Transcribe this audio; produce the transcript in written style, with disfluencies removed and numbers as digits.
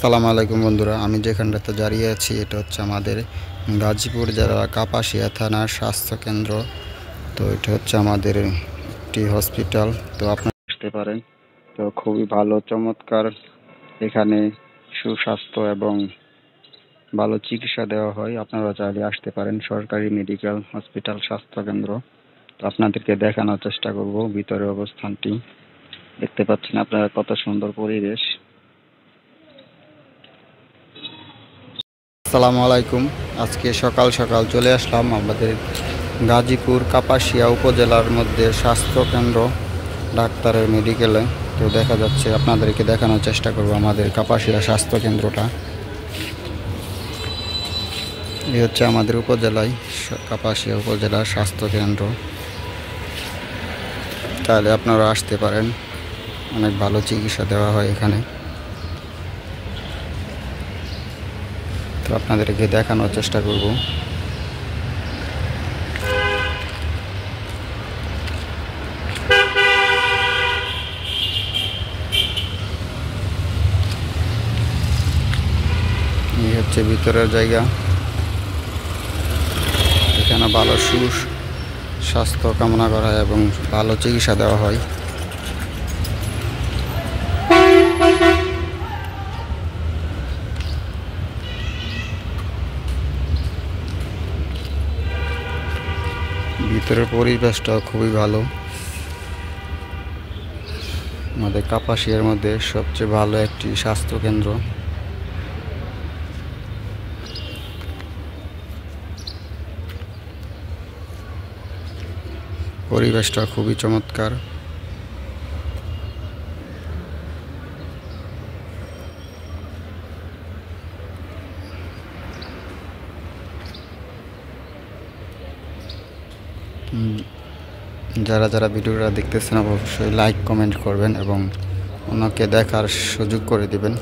সালাম আলাইকুম বন্ধুরা, আমি যেখানটাতে দাঁড়িয়ে আছি এটা হচ্ছে আমাদের গাজীপুর জেলার কাপাসিয়া থানার স্বাস্থ্য কেন্দ্র। তো এটা হচ্ছে আমাদের একটি হসপিটাল। তো আপনারা আসতে পারেন। তো খুবই ভালো, চমৎকার। এখানে সুস্বাস্থ্য এবং ভালো চিকিৎসা দেওয়া হয়। আপনারা চাইলে আসতে পারেন। সরকারি মেডিকেল হসপিটাল স্বাস্থ্য কেন্দ্র। তো আপনাদেরকে দেখানোর চেষ্টা করব ভিতরে অবস্থানটি। দেখতে পাচ্ছেন আপনারা কত সুন্দর পরিবেশ। আসসালামু আলাইকুম। আজকে সকাল সকাল চলে আসলাম আমাদের গাজীপুর কাপাসিয়া উপজেলার মধ্যে স্বাস্থ্য কেন্দ্র ডাক্তারের মেডিকেলে। তো দেখা যাচ্ছে আপনাদেরকে দেখানোর চেষ্টা করব আমাদের কাপাসিয়া স্বাস্থ্য কেন্দ্রটা। এই হচ্ছে আমাদের উপজেলায় কাপাসিয়া উপজেলার স্বাস্থ্য কেন্দ্র। তাহলে আপনারা আসতে পারেন, অনেক ভালো চিকিৎসা দেওয়া হয় এখানে। তো আপনাদেরকে দেখানোর চেষ্টা করব। এই হচ্ছে ভিতরের জায়গা। এখানে ভালো সুস্বাস্থ্য কামনা করা হয় এবং ভালো চিকিৎসা দেওয়া হয়। ভিতরের পরিবেশটা খুবই ভালো। আমাদের কাপাসিয়ার মধ্যে সবচেয়ে ভালো একটি স্বাস্থ্য কেন্দ্র। পরিবেশটা খুবই চমৎকার। যারা যারা ভিডিওটা দেখতেছেন অবশ্যই লাইক কমেন্ট করবেন এবং অন্যকে দেখার সুযোগ করে দিবেন।